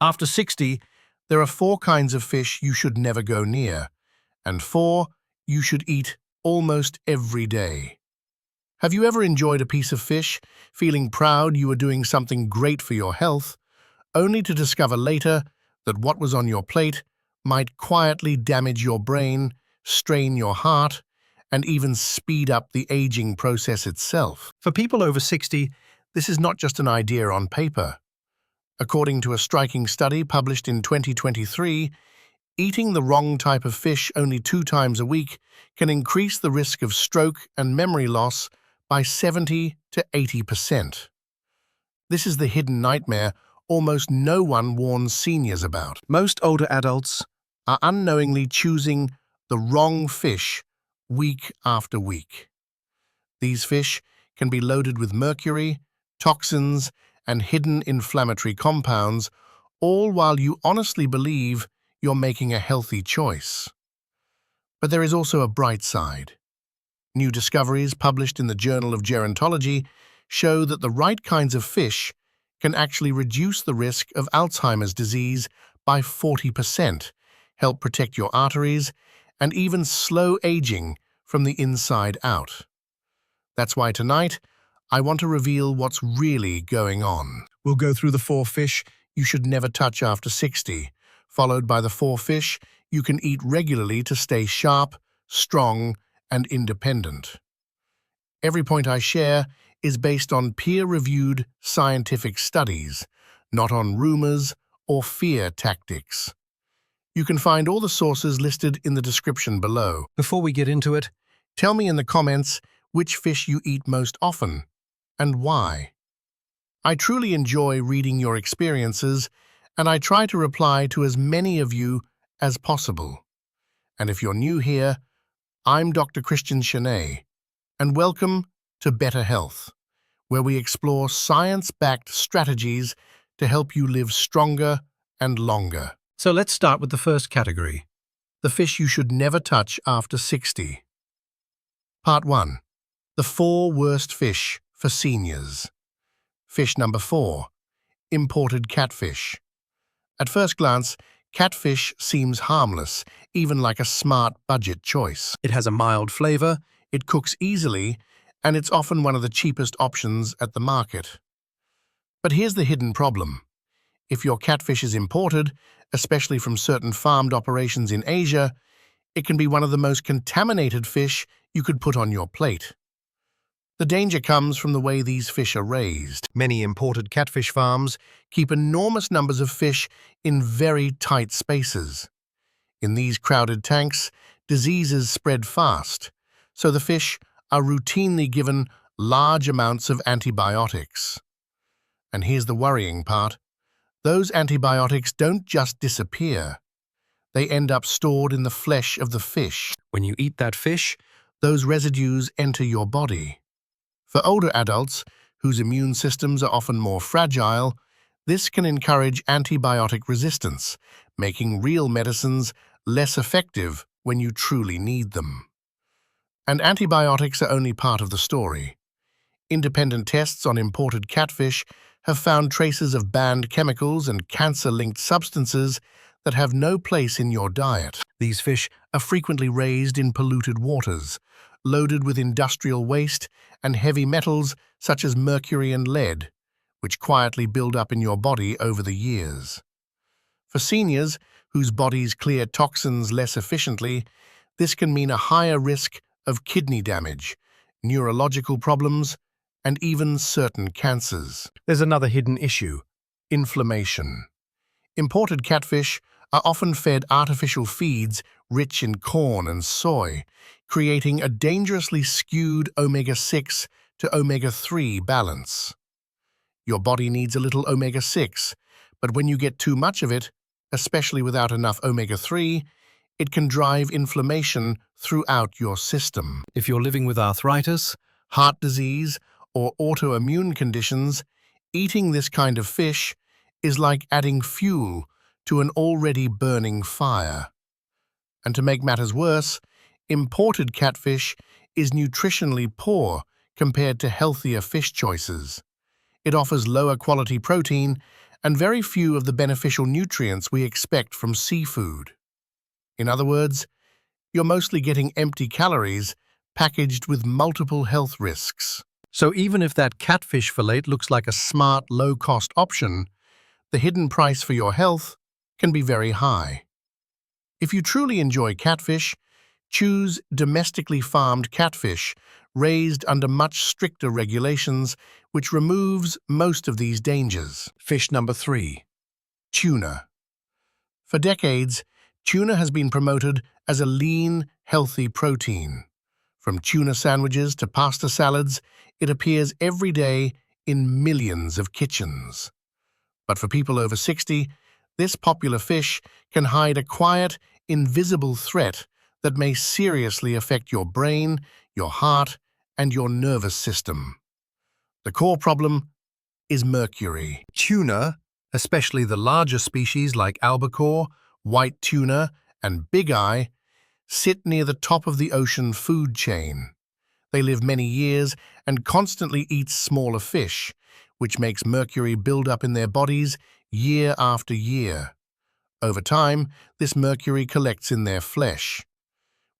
After 60, there are 4 kinds of fish you should never go near, and 4 you should eat almost every day. Have you ever enjoyed a piece of fish, feeling proud you were doing something great for your health, only to discover later that what was on your plate might quietly damage your brain, strain your heart, and even speed up the aging process itself? For people over 60, this is not just an idea on paper. According to a striking study published in 2023, eating the wrong type of fish only 2 times a week can increase the risk of stroke and memory loss by 70 to 80%. This is the hidden nightmare almost no one warns seniors about. Most older adults are unknowingly choosing the wrong fish week after week. These fish can be loaded with mercury, toxins, and hidden inflammatory compounds, all while you honestly believe you're making a healthy choice. But there is also a bright side. New discoveries published in the Journal of Gerontology show that the right kinds of fish can actually reduce the risk of Alzheimer's disease by 40%, help protect your arteries, and even slow aging from the inside out. That's why tonight, I want to reveal what's really going on. We'll go through the 4 fish you should never touch after 60, followed by the 4 fish you can eat regularly to stay sharp, strong, and independent. Every point I share is based on peer-reviewed scientific studies, not on rumors or fear tactics. You can find all the sources listed in the description below. Before we get into it, tell me in the comments which fish you eat most often and why. I truly enjoy reading your experiences, and I try to reply to as many of you as possible. And if you're new here, I'm Dr. Christian Chenet, and welcome to Better Health, where we explore science-backed strategies to help you live stronger and longer. So let's start with the first category, the fish you should never touch after 60. Part 1. The 4 worst fish for seniors. Fish number 4. Imported catfish. At first glance, catfish seems harmless, even like a smart budget choice. It has a mild flavor, it cooks easily, and it's often one of the cheapest options at the market. But here's the hidden problem. If your catfish is imported, especially from certain farmed operations in Asia, it can be one of the most contaminated fish you could put on your plate. The danger comes from the way these fish are raised. Many imported catfish farms keep enormous numbers of fish in very tight spaces. In these crowded tanks, diseases spread fast, so the fish are routinely given large amounts of antibiotics. And here's the worrying part. Those antibiotics don't just disappear. They end up stored in the flesh of the fish. When you eat that fish, those residues enter your body. For older adults, whose immune systems are often more fragile, this can encourage antibiotic resistance, making real medicines less effective when you truly need them. And antibiotics are only part of the story. Independent tests on imported catfish have found traces of banned chemicals and cancer-linked substances that have no place in your diet. These fish are frequently raised in polluted waters, loaded with industrial waste and heavy metals such as mercury and lead, which quietly build up in your body over the years. For seniors whose bodies clear toxins less efficiently, this can mean a higher risk of kidney damage, neurological problems, and even certain cancers. There's another hidden issue: inflammation. Imported catfish are often fed artificial feeds rich in corn and soy, creating a dangerously skewed omega-6 to omega-3 balance. Your body needs a little omega-6, but when you get too much of it, especially without enough omega-3, it can drive inflammation throughout your system. If you're living with arthritis, heart disease, or autoimmune conditions, eating this kind of fish is like adding fuel to an already burning fire. And to make matters worse, imported catfish is nutritionally poor compared to healthier fish choices. It offers lower quality protein and very few of the beneficial nutrients we expect from seafood. In other words, you're mostly getting empty calories packaged with multiple health risks. So even if that catfish fillet looks like a smart, low-cost option, the hidden price for your health can be very high. If you truly enjoy catfish, choose domestically farmed catfish raised under much stricter regulations, which removes most of these dangers. Fish number 3. Tuna. For decades, tuna has been promoted as a lean, healthy protein. From tuna sandwiches to pasta salads, it appears every day in millions of kitchens. But for people over 60, this popular fish can hide a quiet, invisible threat that may seriously affect your brain, your heart, and your nervous system. The core problem is mercury. Tuna, especially the larger species like albacore, white tuna, and big eye, sit near the top of the ocean food chain. They live many years and constantly eat smaller fish, which makes mercury build up in their bodies year after year. Over time, this mercury collects in their flesh.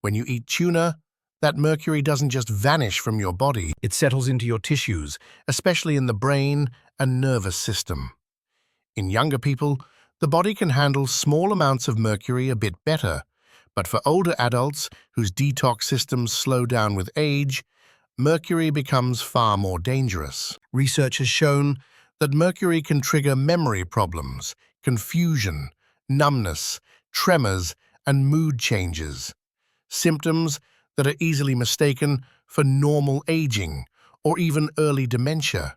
When you eat tuna, that mercury doesn't just vanish from your body, it settles into your tissues, especially in the brain and nervous system. In younger people, the body can handle small amounts of mercury a bit better, but for older adults whose detox systems slow down with age, mercury becomes far more dangerous. Research has shown that mercury can trigger memory problems, confusion, numbness, tremors, and mood changes, symptoms that are easily mistaken for normal aging or even early dementia.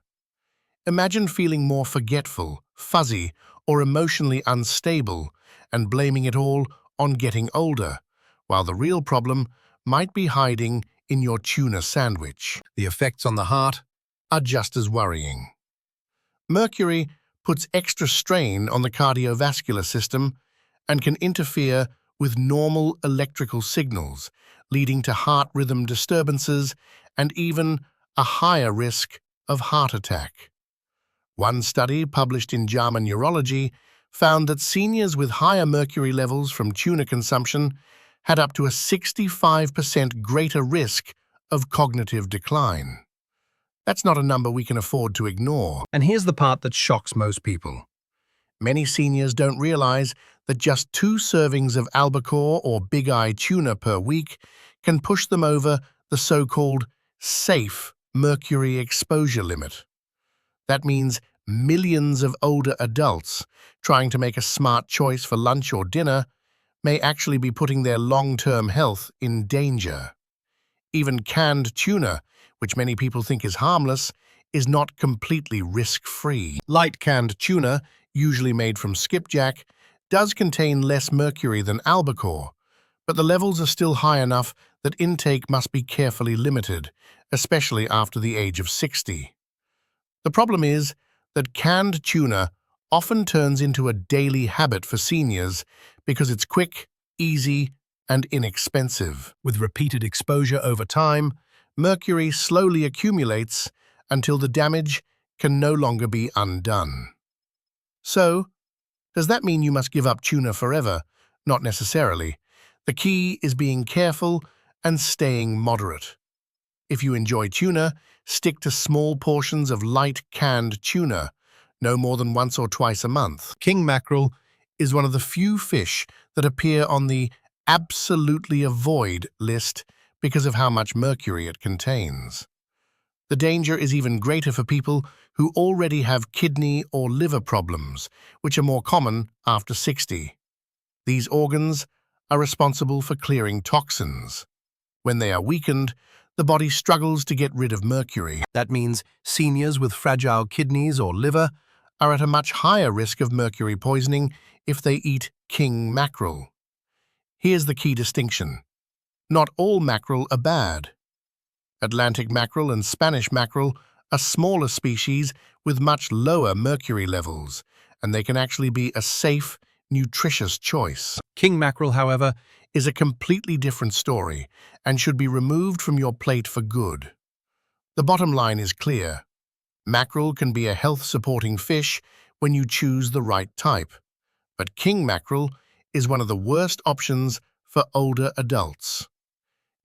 Imagine feeling more forgetful, fuzzy, or emotionally unstable and blaming it all on getting older, while the real problem might be hiding in your tuna sandwich. The effects on the heart are just as worrying. Mercury puts extra strain on the cardiovascular system and can interfere with normal electrical signals, leading to heart rhythm disturbances and even a higher risk of heart attack. One study published in JAMA Neurology found that seniors with higher mercury levels from tuna consumption had up to a 65% greater risk of cognitive decline. That's not a number we can afford to ignore. And here's the part that shocks most people. Many seniors don't realize that just 2 servings of albacore or big-eye tuna per week can push them over the so-called safe mercury exposure limit. That means millions of older adults trying to make a smart choice for lunch or dinner may actually be putting their long-term health in danger. Even canned tuna, which many people think is harmless, is not completely risk-free. Light canned tuna, usually made from skipjack, does contain less mercury than albacore, but the levels are still high enough that intake must be carefully limited, especially after the age of 60. The problem is that canned tuna often turns into a daily habit for seniors because it's quick, easy, and inexpensive. With repeated exposure over time, mercury slowly accumulates until the damage can no longer be undone. So, does that mean you must give up tuna forever? Not necessarily. The key is being careful and staying moderate. If you enjoy tuna, stick to small portions of light canned tuna, no more than once or twice a month. King mackerel is one of the few fish that appear on the absolutely avoid list because of how much mercury it contains. The danger is even greater for people who already have kidney or liver problems, which are more common after 60. These organs are responsible for clearing toxins. When they are weakened, the body struggles to get rid of mercury. That means seniors with fragile kidneys or liver are at a much higher risk of mercury poisoning if they eat king mackerel. Here's the key distinction. Not all mackerel are bad. Atlantic mackerel and Spanish mackerel are smaller species with much lower mercury levels, and they can actually be a safe, nutritious choice. King mackerel, however, is a completely different story and should be removed from your plate for good. The bottom line is clear. Mackerel can be a health-supporting fish when you choose the right type. But king mackerel is one of the worst options for older adults.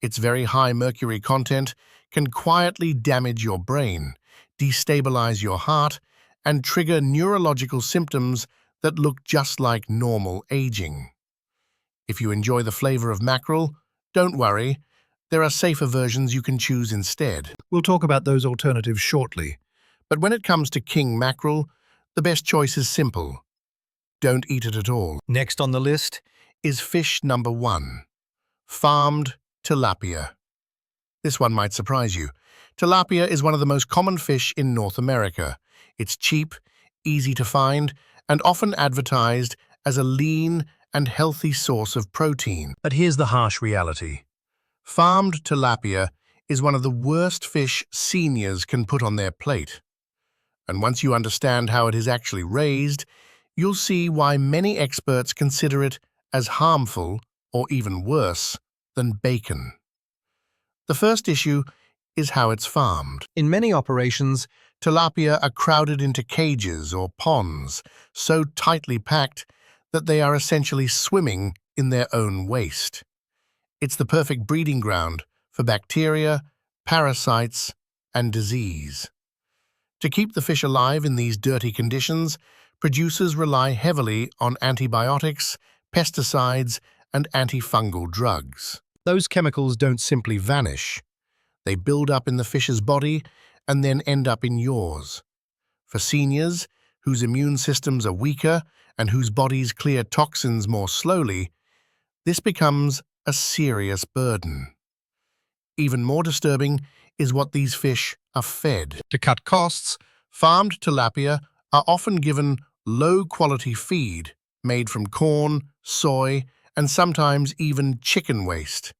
Its very high mercury content can quietly damage your brain, destabilize your heart, and trigger neurological symptoms that look just like normal aging. If you enjoy the flavor of mackerel, don't worry, there are safer versions you can choose instead. We'll talk about those alternatives shortly. But when it comes to king mackerel, the best choice is simple. Don't eat it at all. Next on the list Is fish number 1, farmed tilapia. This one might surprise you. Tilapia is one of the most common fish in North America. It's cheap, easy to find, and often advertised as a lean and healthy source of protein. But here's the harsh reality. Farmed tilapia is one of the worst fish seniors can put on their plate. And once you understand how it is actually raised, you'll see why many experts consider it as harmful, or even worse, than bacon. The first issue is how it's farmed. In many operations, Tilapia are crowded into cages or ponds, so tightly packed that they are essentially swimming in their own waste. It's the perfect breeding ground for bacteria, parasites, and disease. To keep the fish alive in these dirty conditions, producers rely heavily on antibiotics, pesticides, and antifungal drugs. those chemicals don't simply Vanish. They build up in the fish's body and then end up in yours. For seniors, whose immune systems are weaker and whose bodies clear toxins more slowly, this becomes a serious burden. Even more disturbing is what these fish are fed. to cut costs. Farmed tilapia are often given low-quality feed made from corn, soy, and sometimes even chicken waste.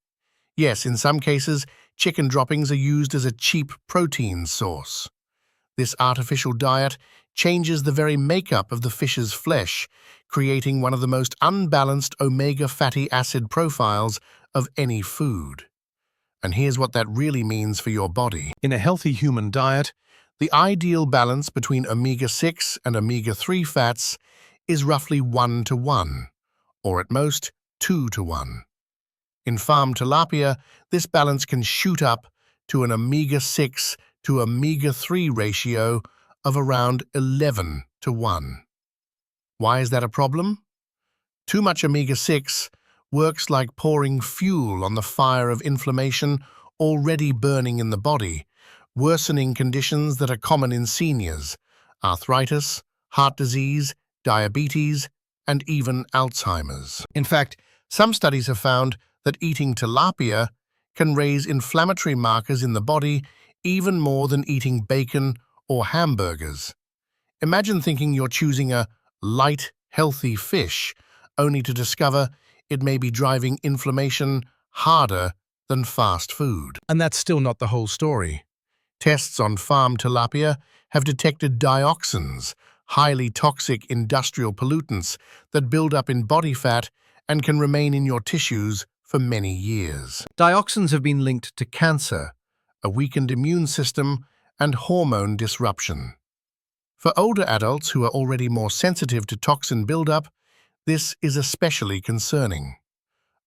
Yes, in some cases, chicken droppings are used as a cheap protein source. This artificial diet changes the very makeup of the fish's flesh, creating one of the most unbalanced omega fatty acid profiles of any food. And here's what that really means for your body. In a healthy human diet, The ideal balance between omega-6 and omega-3 fats is roughly 1:1, or at most 2:1. In farmed tilapia, this balance can shoot up to an omega-6 to omega-3 ratio of around 11:1. Why is that a problem? Too much omega-6 works like pouring fuel on the fire of inflammation already burning in the body, worsening conditions that are common in seniors: arthritis, heart disease, diabetes, and even Alzheimer's. In fact, some studies have found that eating tilapia can raise inflammatory markers in the body even more than eating bacon or hamburgers. Imagine thinking you're choosing a light, healthy fish, only to discover it may be driving inflammation harder than fast food. and that's still not the whole story. Tests on farmed tilapia have detected dioxins, highly toxic industrial pollutants that build up in body fat and can remain in your tissues for many years. Dioxins have been linked to Cancer, a weakened immune system, and hormone disruption. For older adults who are already more sensitive to toxin buildup, this is especially concerning.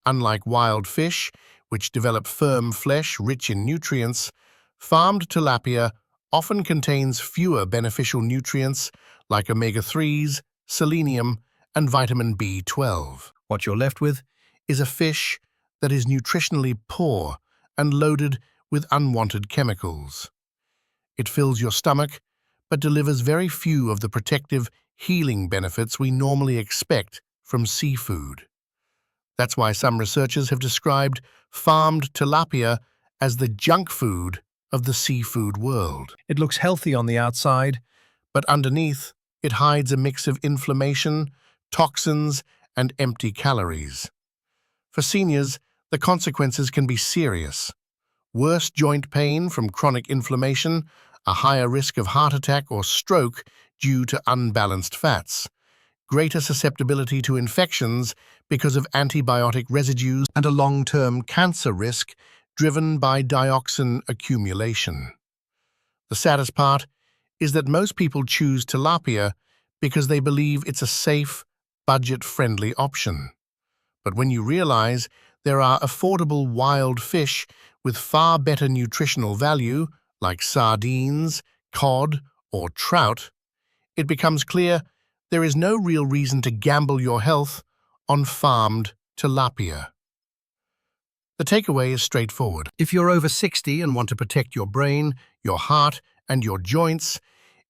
Unlike wild fish, which develop firm flesh rich in nutrients, farmed tilapia often contains fewer beneficial nutrients like omega-3s, selenium, and vitamin B12. what you're left with. Is a fish that is nutritionally poor and loaded with unwanted chemicals. It fills your stomach, but delivers very few of the protective, healing benefits we normally expect from seafood. That's why some researchers have described farmed tilapia as the junk food of the seafood world. It looks healthy on the outside, But underneath, it hides a mix of inflammation, toxins, and empty calories. For seniors, the consequences can be serious. Worse joint pain from chronic inflammation, a higher risk of heart attack or stroke due to unbalanced fats, greater susceptibility to infections because of antibiotic residues, and a long-term cancer risk driven by dioxin accumulation. The saddest part is that most people choose tilapia because they believe it's a safe, budget-friendly option. But when you realize there are affordable wild fish with far better nutritional value, like sardines, cod, or trout, it becomes clear there is no real reason to gamble your health on farmed tilapia. The takeaway is straightforward. If you're over 60 and want to protect your brain, your heart, and your joints,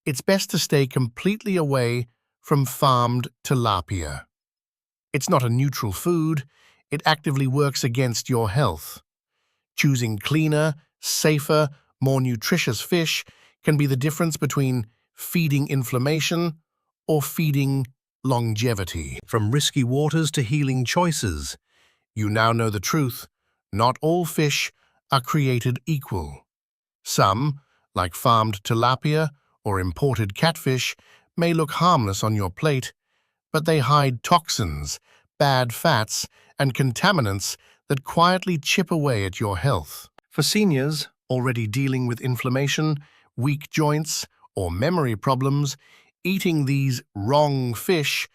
it's best to stay completely away from farmed tilapia. It's not a neutral food, it actively works against your health. Choosing cleaner, safer, more nutritious fish can be the difference between feeding inflammation or feeding longevity. From risky waters to healing choices, you now know the truth. Not all fish are created equal. Some, like farmed tilapia or imported catfish, may look harmless on your plate, but they hide toxins, bad fats, and contaminants that quietly chip away at your health. For seniors already dealing with inflammation, weak joints, or memory problems, eating these wrong fish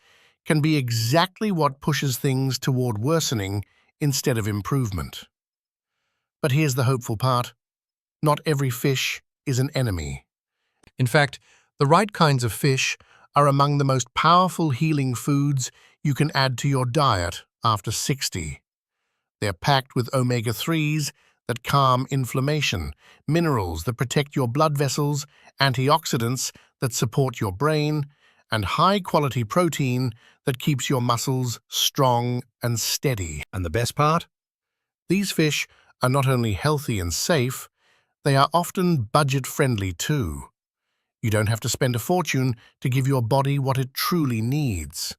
can be exactly what pushes things toward worsening instead of improvement. But here's the hopeful part. Not every fish is an enemy. In fact, the right kinds of fish are among the most powerful healing foods you can add to your diet after 60. They're packed with omega-3s that calm inflammation, minerals that protect your blood vessels, antioxidants that support your brain, and high-quality protein that keeps your muscles strong and steady. And the best part? These fish are not only healthy and safe, they are often budget-friendly too. You don't have to spend a fortune to give your body what it truly needs.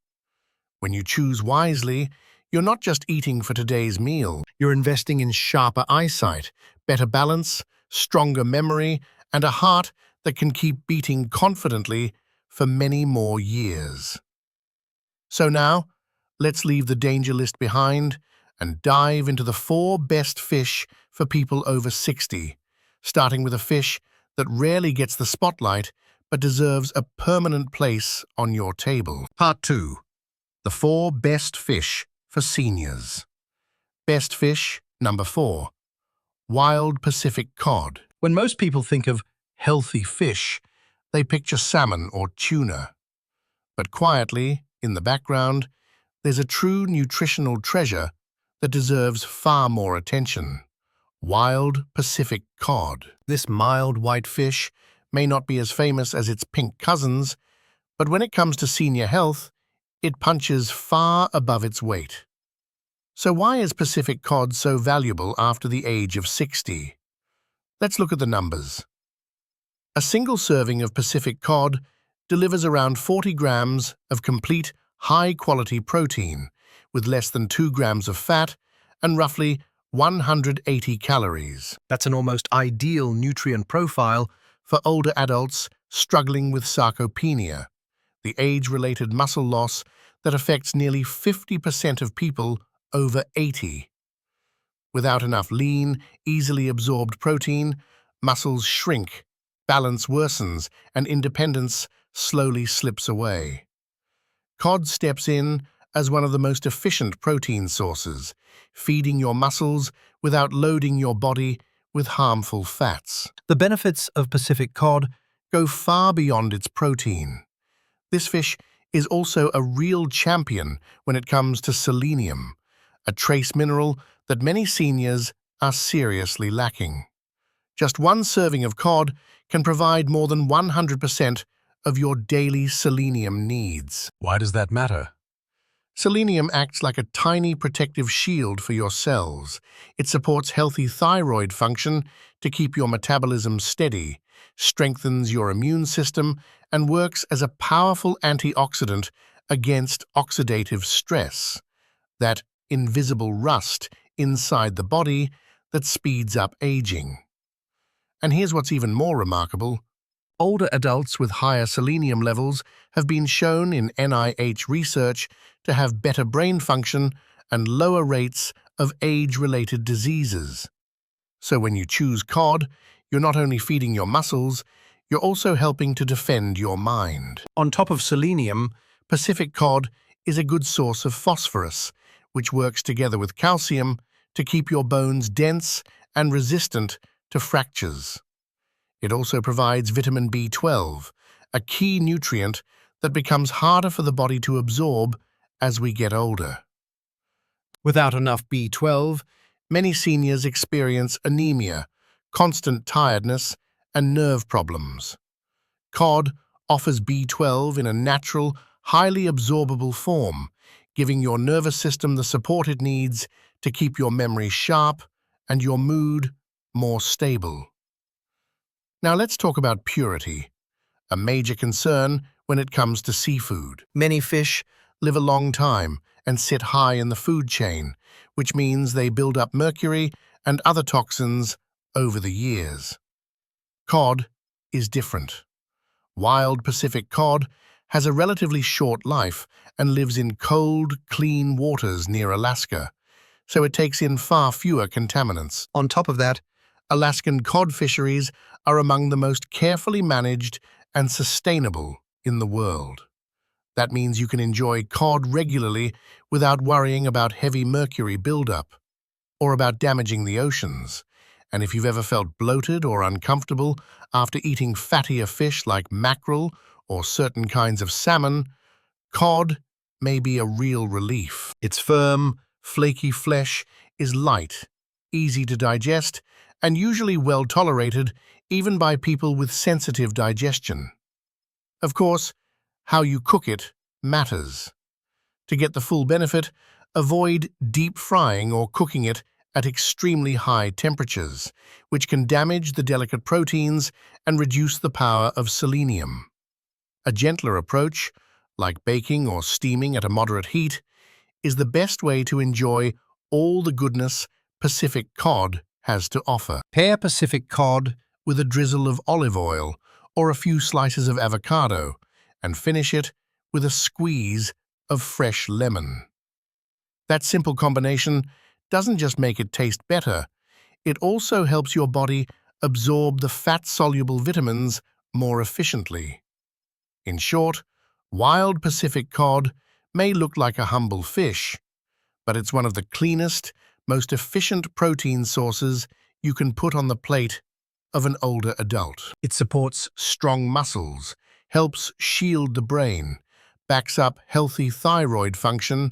When you choose wisely, you're not just eating for today's meal. You're investing in sharper eyesight, better balance, stronger memory, and a heart that can keep beating confidently for many more years. So now, let's leave the danger list behind and dive into the 4 best fish for people over 60, starting with a fish that rarely gets the spotlight but deserves a permanent place on your table. Part 2. The 4 best fish for seniors. Best fish, number 4. Wild Pacific cod. When most people think of healthy fish, they picture salmon or tuna. But quietly, in the background, there's a true nutritional treasure that deserves far more attention. Wild Pacific cod. This mild white fish may not be as famous as its pink cousins, but when it comes to senior health, it punches far above its weight. So why is Pacific cod so valuable after the age of 60? Let's look at the numbers. A single serving of Pacific cod delivers around 40 grams of complete, high-quality protein, with less than 2 grams of fat and roughly 180 calories. That's an almost ideal nutrient profile for older adults struggling with sarcopenia, the age-related muscle loss that affects nearly 50% of people over 80. Without enough lean, easily absorbed protein, muscles shrink, balance worsens, and independence slowly slips away. Cod steps in as one of the most efficient protein sources, feeding your muscles without loading your body with harmful fats. The benefits of Pacific cod go far beyond its protein. This fish is also a real champion when it comes to selenium, a trace mineral that many seniors are seriously lacking. Just one serving of cod can provide more than 100% of your daily selenium needs. Why does that matter? Selenium acts like a tiny protective shield for your cells. It supports healthy thyroid function to keep your metabolism steady, strengthens your immune system, and works as a powerful antioxidant against oxidative stress, that invisible rust inside the body that speeds up aging. And here's what's even more remarkable. Older adults with higher selenium levels have been shown in NIH research to have better brain function and lower rates of age-related diseases. So when you choose cod, you're not only feeding your muscles, You're also helping to defend your mind. On top of selenium, Pacific cod is a good source of phosphorus, which works together with calcium to keep your bones dense and resistant to fractures. It also provides vitamin B12, a key nutrient that becomes harder for the body to absorb as we get older. without enough B12, Many seniors experience anemia, constant tiredness, and nerve problems. Cod offers B12 in a natural, highly absorbable form, giving your nervous system the support it needs to keep your memory sharp and your mood more stable. Now let's talk about purity, a major concern when it comes to seafood. Many fish live a long time and sit high in the food chain, which means they build up mercury and other toxins over the years. Cod is different. Wild Pacific cod has a relatively short life and lives in cold, clean waters near Alaska, so it takes in far fewer contaminants. on top of that, Alaskan cod fisheries are among the most carefully managed and sustainable in the world. That means you can enjoy cod regularly without worrying about heavy mercury buildup or about damaging the oceans. And if you've ever felt bloated or uncomfortable after eating fattier fish like mackerel or certain kinds of salmon, cod may be a real relief. Its firm, flaky flesh is light, easy to digest, and usually well tolerated even by people with sensitive digestion. Of course, how you cook it matters. To get the full benefit, avoid deep frying or cooking it at extremely high temperatures, which can damage the delicate proteins and reduce the power of selenium. A gentler approach, like baking or steaming at a moderate heat, is the best way to enjoy all the goodness Pacific cod has to offer. pair Pacific cod With a drizzle of olive oil or a few slices of avocado, and finish it with a squeeze of fresh lemon. That simple combination doesn't just make it taste better, it also helps your body absorb the fat-soluble vitamins more efficiently. In short, wild Pacific cod may look like a humble fish, but it's one of the cleanest, most efficient protein sources you can put on the plate of an older adult. It supports Strong muscles, helps shield the brain, backs up healthy thyroid function,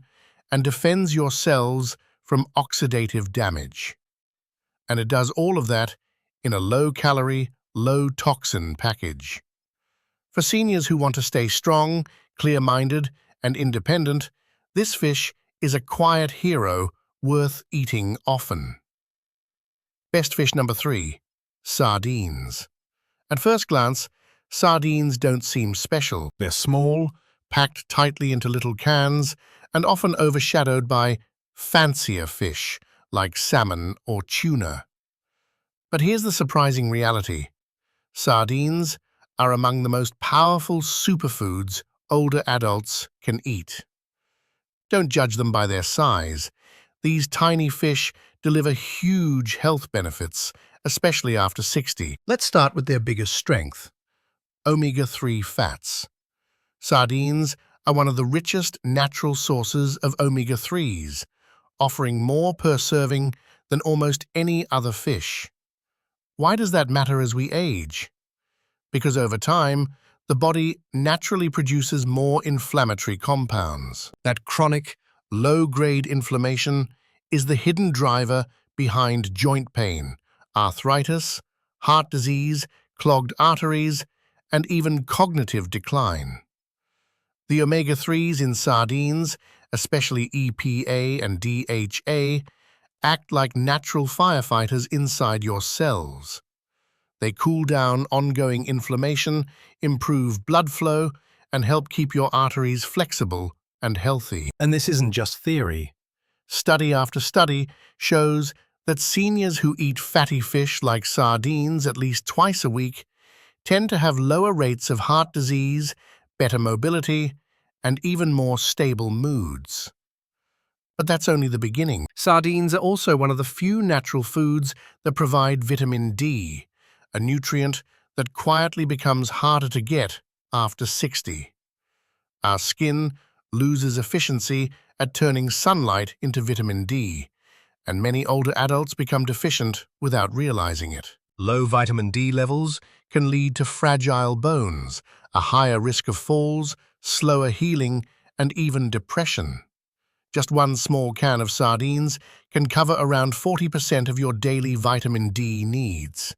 and defends your cells from oxidative damage. And it does all of that in a low-calorie, low-toxin package. For seniors who want to stay strong, clear-minded, and independent, this fish is a quiet hero worth eating often. Best fish number 3, sardines. At first glance, sardines don't seem special. They're small, packed tightly into little cans, and often overshadowed by fancier fish like salmon or tuna. But here's the surprising reality. Sardines are among the most powerful superfoods older adults can eat. Don't judge them by their size. These tiny fish deliver huge health benefits, especially after 60. Let's start with their biggest strength. Omega-3 fats. Sardines are one of the richest natural sources of omega-3s, offering more per serving than almost any other fish. Why does that matter as we age? Because over time, the body naturally produces more inflammatory compounds. That chronic, low-grade inflammation is the hidden driver behind joint pain, arthritis, heart disease, clogged arteries, and even cognitive decline. The omega-3s in sardines, especially EPA and DHA, act like natural firefighters inside your cells. They cool down ongoing inflammation, improve blood flow, and help keep your arteries flexible and healthy. And this isn't just theory. Study after study shows that seniors who eat fatty fish like sardines at least twice a week tend to have lower rates of heart disease, better mobility, and even more stable moods. But that's only the beginning. Sardines are also one of the few natural foods that provide vitamin D, a nutrient that quietly becomes harder to get after 60. Our skin loses efficiency at turning sunlight into vitamin D, and many older adults become deficient without realizing it. Low vitamin D levels can lead to fragile bones, a higher risk of falls, slower healing, and even depression. Just one small can of sardines can cover around 40% of your daily vitamin D needs.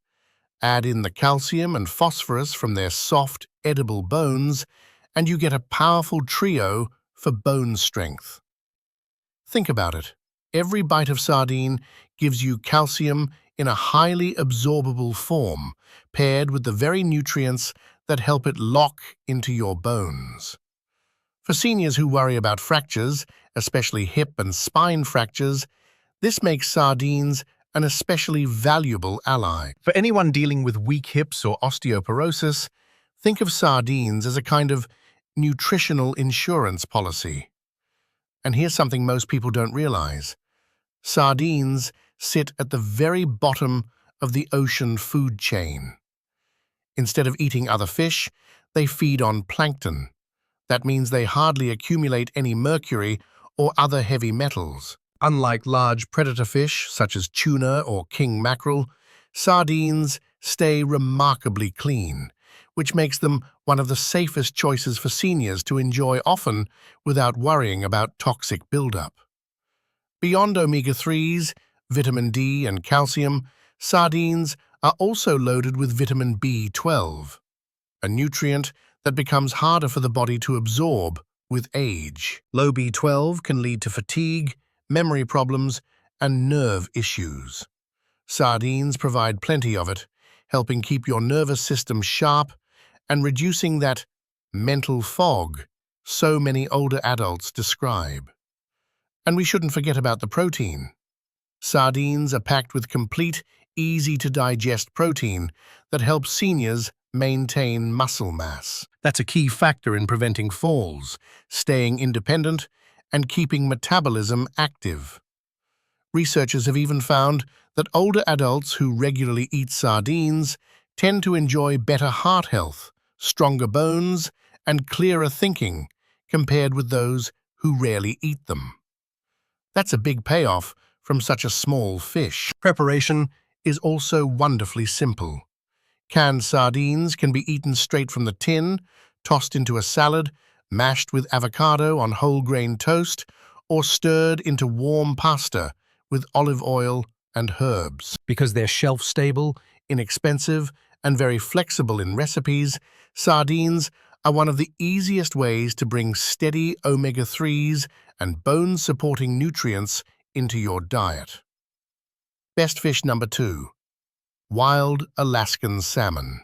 Add in the calcium and phosphorus from their soft, edible bones, and you get a powerful trio for bone strength. Think about it. Every bite of sardine gives you calcium in a highly absorbable form, paired with the very nutrients that help it lock into your bones. For seniors who worry about fractures, especially hip and spine fractures, this makes sardines an especially valuable ally. For anyone dealing with weak hips or osteoporosis, think of sardines as a kind of nutritional insurance policy. And here's something most people don't realize. Sardines sit at the very bottom of the ocean food chain. Instead of eating other fish, they feed on plankton. That means they hardly accumulate any mercury or other heavy metals. Unlike large predator fish, such as tuna or king mackerel, sardines stay remarkably clean, which makes them one of the safest choices for seniors to enjoy often without worrying about toxic buildup. Beyond omega-3s, vitamin D and calcium, sardines are also loaded with vitamin B12, a nutrient that becomes harder for the body to absorb with age. Low B12 can lead to fatigue, memory problems, and nerve issues. Sardines provide plenty of it, helping keep your nervous system sharp and reducing that mental fog so many older adults describe. And we shouldn't forget about the protein. Sardines are packed with complete, easy-to-digest protein that helps seniors maintain muscle mass. That's a key factor in preventing falls, staying independent, and keeping metabolism active. Researchers have even found that older adults who regularly eat sardines tend to enjoy better heart health, stronger bones, and clearer thinking compared with those who rarely eat them. That's a big payoff from such a small fish. Preparation is also wonderfully simple. Canned sardines can be eaten straight from the tin, tossed into a salad, mashed with avocado on whole-grain toast, or stirred into warm pasta with olive oil and herbs. Because they're shelf-stable, inexpensive, and very flexible in recipes, sardines are one of the easiest ways to bring steady omega-3s and bone-supporting nutrients into your diet. Best fish number 2. Wild Alaskan salmon.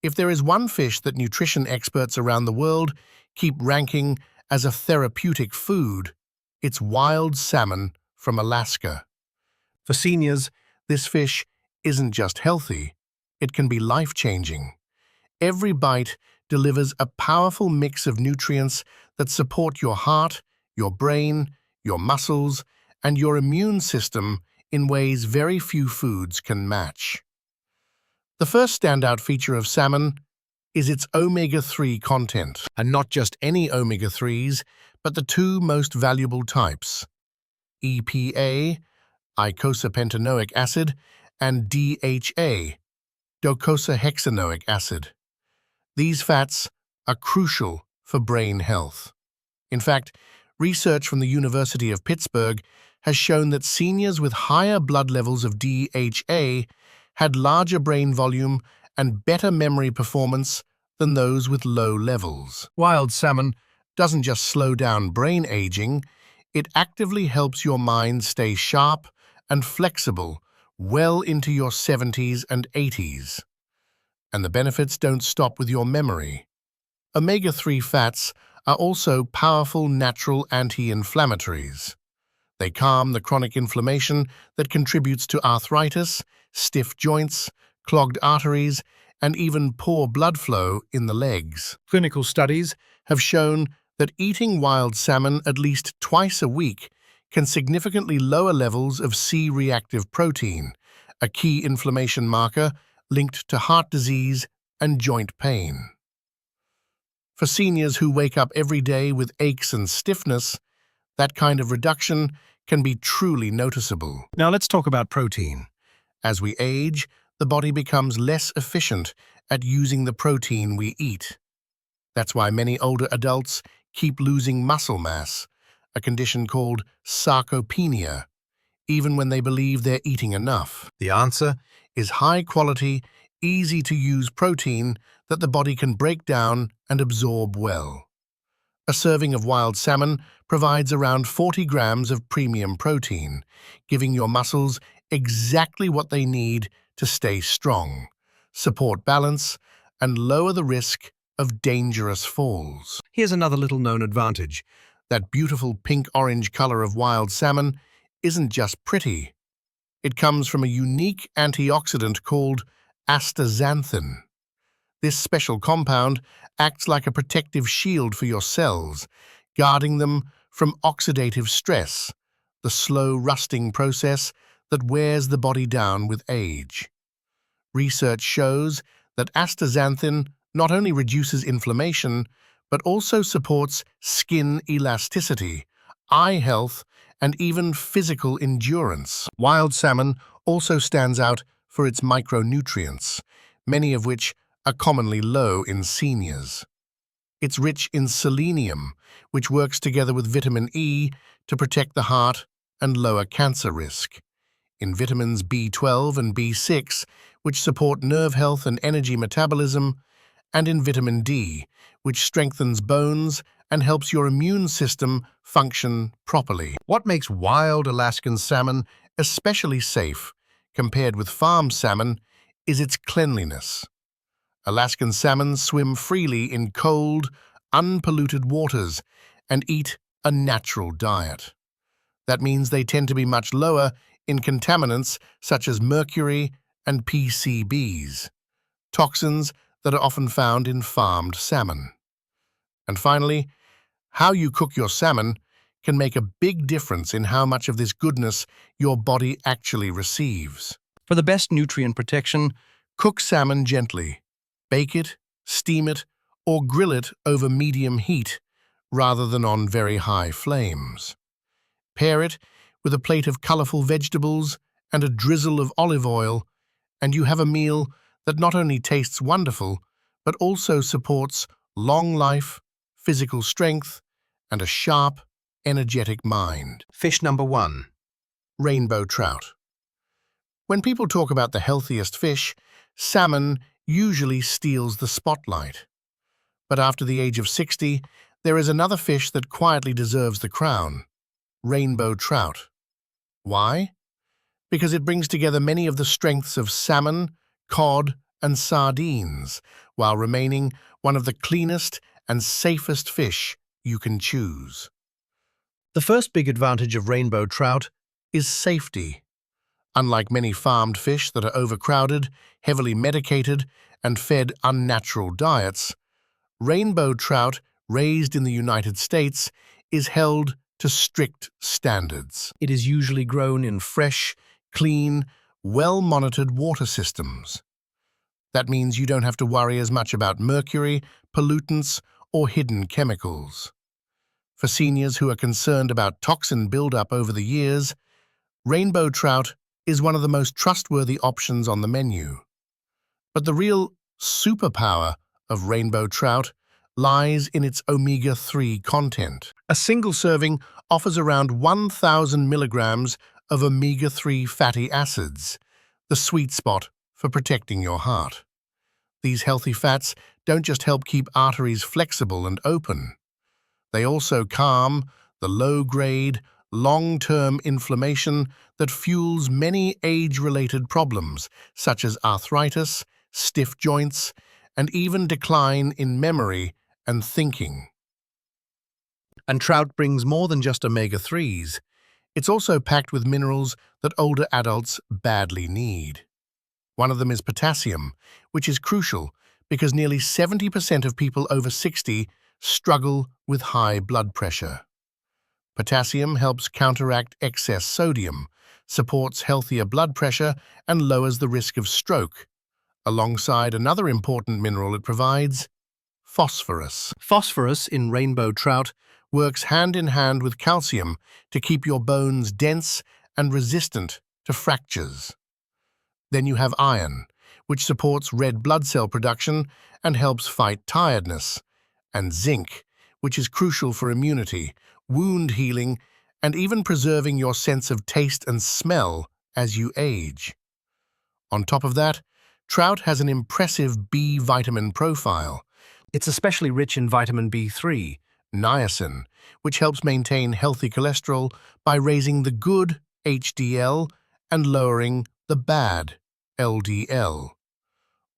If there is one fish that nutrition experts around the world keep ranking as a therapeutic food, it's wild salmon from Alaska. For seniors, this fish isn't just healthy, it can be life-changing. Every bite delivers a powerful mix of nutrients that support your heart, your brain, your muscles, and your immune system in ways very few foods can match. The first standout feature of salmon is its omega-3 content, and not just any omega-3s, but the two most valuable types, EPA, eicosapentaenoic acid, and DHA, docosahexaenoic acid. These fats are crucial for brain health. In fact, research from the University of Pittsburgh has shown that seniors with higher blood levels of DHA had larger brain volume and better memory performance than those with low levels. Wild salmon doesn't just slow down brain aging, it actively helps your mind stay sharp and flexible well into your 70s and 80s. And the benefits don't stop with your memory. Omega-3 fats are also powerful natural anti-inflammatories. They calm the chronic inflammation that contributes to arthritis, stiff joints, clogged arteries, and even poor blood flow in the legs. Clinical studies have shown that eating wild salmon at least twice a week can significantly lower levels of C-reactive protein, a key inflammation marker linked to heart disease and joint pain. For seniors who wake up every day with aches and stiffness, that kind of reduction can be truly noticeable. Now let's talk about protein. As we age, the body becomes less efficient at using the protein we eat. That's why many older adults keep losing muscle mass, a condition called sarcopenia, even when they believe they're eating enough. The answer? Is high-quality, easy-to-use protein that the body can break down and absorb well. A serving of wild salmon provides around 40 grams of premium protein, giving your muscles exactly what they need to stay strong, support balance, and lower the risk of dangerous falls. Here's another little-known advantage. That beautiful pink-orange color of wild salmon isn't just pretty. It comes from a unique antioxidant called astaxanthin. This special compound acts like a protective shield for your cells, guarding them from oxidative stress, the slow rusting process that wears the body down with age. Research shows that astaxanthin not only reduces inflammation, but also supports skin elasticity, eye health, and even physical endurance. Wild salmon also stands out for its micronutrients, many of which are commonly low in seniors. It's rich in selenium, which works together with vitamin E to protect the heart and lower cancer risk, in vitamins B12 and B6, which support nerve health and energy metabolism, and in vitamin D, which strengthens bones and helps your immune system function properly. What makes wild Alaskan salmon especially safe compared with farm salmon is its cleanliness. Alaskan salmon swim freely in cold, unpolluted waters and eat a natural diet. That means they tend to be much lower in contaminants such as mercury and PCBs, toxins that are often found in farmed salmon. And finally, how you cook your salmon can make a big difference in how much of this goodness your body actually receives. For the best nutrient protection, Cook salmon gently. Bake it, steam it, or grill it over medium heat rather than on very high flames. Pair it with a plate of colorful vegetables and a drizzle of olive oil, and you have a meal that not only tastes wonderful, but also supports long life, physical strength, and a sharp, energetic mind. fish number 1. Rainbow trout. When people talk about the healthiest fish, salmon usually steals the spotlight. But after the age of 60, there is another fish that quietly deserves the crown: rainbow trout. Why? Because it brings together many of the strengths of salmon, cod, and sardines, while remaining one of the cleanest and safest fish you can choose. The first big advantage of rainbow trout is safety. Unlike many farmed fish that are overcrowded, heavily medicated, and fed unnatural diets, rainbow trout raised in the United States is held to strict standards. It is usually grown in fresh, clean, well-monitored water systems. That means you don't have to worry as much about mercury, pollutants, or hidden chemicals. For seniors who are concerned about toxin buildup over the years, rainbow trout is one of the most trustworthy options on the menu. But the real superpower of rainbow trout lies in its omega-3 content. A single serving offers around 1,000 milligrams of omega-3 fatty acids, the sweet spot for protecting your heart. These healthy fats don't just help keep arteries flexible and open. They also calm the low-grade, long-term inflammation that fuels many age-related problems, such as arthritis, stiff joints, and even decline in memory and thinking. And trout brings more than just omega-3s. It's also packed with minerals that older adults badly need. One of them is potassium, which is crucial because nearly 70% of people over 60 struggle with high blood pressure. Potassium helps counteract excess sodium, supports healthier blood pressure, and lowers the risk of stroke, alongside another important mineral it provides, phosphorus. Phosphorus in rainbow trout works hand in hand with calcium to keep your bones dense and resistant to fractures. Then you have iron, which supports red blood cell production and helps fight tiredness, and zinc, which is crucial for immunity, wound healing, and even preserving your sense of taste and smell as you age. On top of that, trout has an impressive B vitamin profile. It's especially rich in vitamin B3, niacin, which helps maintain healthy cholesterol by raising the good HDL and lowering the bad LDL.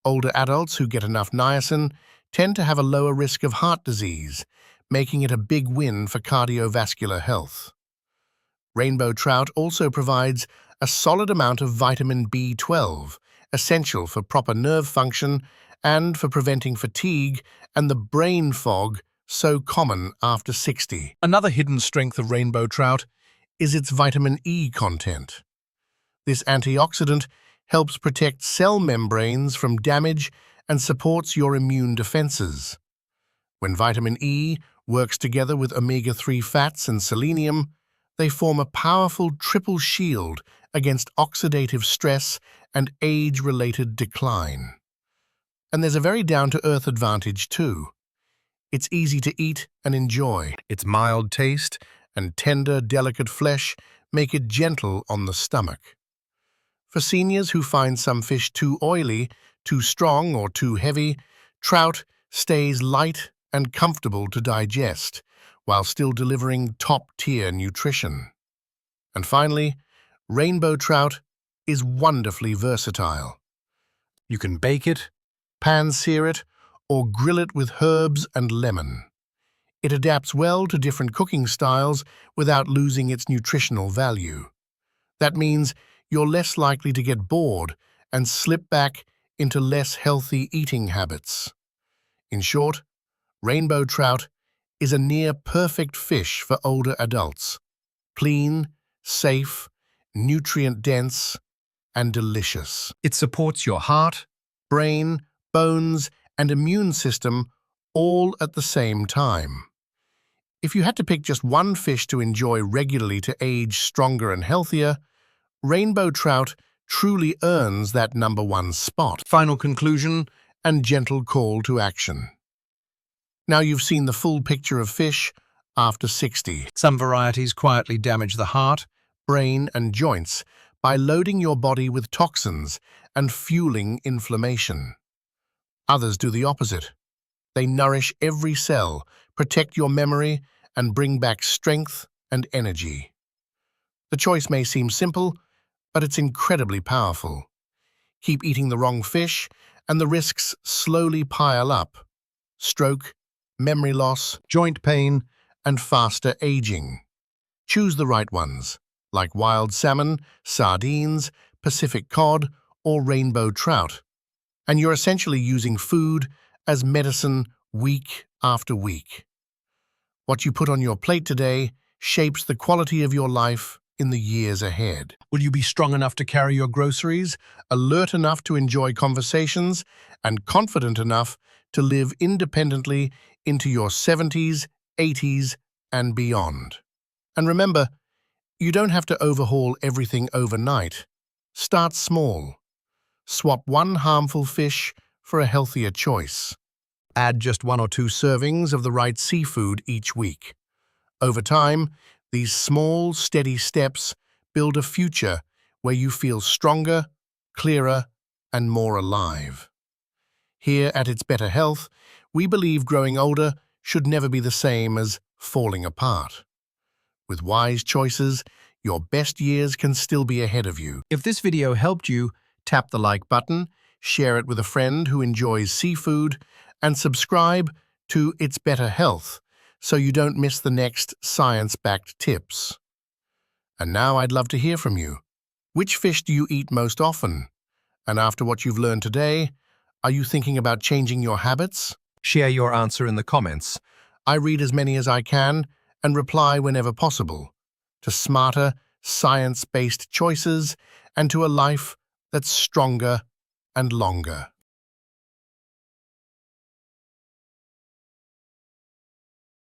Older adults who get enough niacin tend to have a lower risk of heart disease, making it a big win for cardiovascular health. Rainbow trout also provides a solid amount of vitamin B12, essential for proper nerve function and for preventing fatigue and the brain fog so common after 60. Another hidden strength of rainbow trout is its vitamin E content. This antioxidant helps protect cell membranes from damage and supports your immune defenses. When vitamin E works together with omega-3 fats and selenium, they form a powerful triple shield against oxidative stress and age-related decline. And there's a very down-to-earth advantage too. It's easy to eat and enjoy. Its mild taste and tender, delicate flesh make it gentle on the stomach. For seniors who find some fish too oily, too strong, or too heavy, trout stays light and comfortable to digest, while still delivering top-tier nutrition. And finally, rainbow trout is wonderfully versatile. You can bake it, pan-sear it, or grill it with herbs and lemon. It adapts well to different cooking styles without losing its nutritional value. That means you're less likely to get bored and slip back into less healthy eating habits. In short, rainbow trout is a near-perfect fish for older adults. Clean, safe, nutrient-dense, and delicious. It supports your heart, brain, bones, and immune system all at the same time. If you had to pick just one fish to enjoy regularly to age stronger and healthier, rainbow trout truly earns that #1 spot. Final conclusion and gentle call to action. Now you've seen the full picture of fish after 60. Some varieties quietly damage the heart, brain, and joints by loading your body with toxins and fueling inflammation. Others do the opposite. They nourish every cell, protect your memory, and bring back strength and energy. The choice may seem simple, but it's incredibly powerful. Keep eating the wrong fish, and the risks slowly pile up. Stroke, memory loss, joint pain, and faster aging. Choose the right ones, like wild salmon, sardines, Pacific cod, or rainbow trout. And you're essentially using food as medicine week after week. What you put on your plate today shapes the quality of your life in the years ahead. Will you be strong enough to carry your groceries, alert enough to enjoy conversations, and confident enough to live independently into your 70s, 80s, and beyond? And remember, you don't have to overhaul everything overnight. Start small. Swap one harmful fish for a healthier choice. Add just 1 or 2 servings of the right seafood each week. Over time, these small, steady steps build a future where you feel stronger, clearer, and more alive. Here at It's Better Health, we believe growing older should never be the same as falling apart. With wise choices, your best years can still be ahead of you. If this video helped you, tap the like button, share it with a friend who enjoys seafood, and subscribe to It's Better Health so you don't miss the next science-backed tips. And now I'd love to hear from you. Which fish do you eat most often? And after what you've learned today, are you thinking about changing your habits? Share your answer in the comments. I read as many as I can and reply whenever possible, to smarter, science-based choices and to a life that's stronger and longer.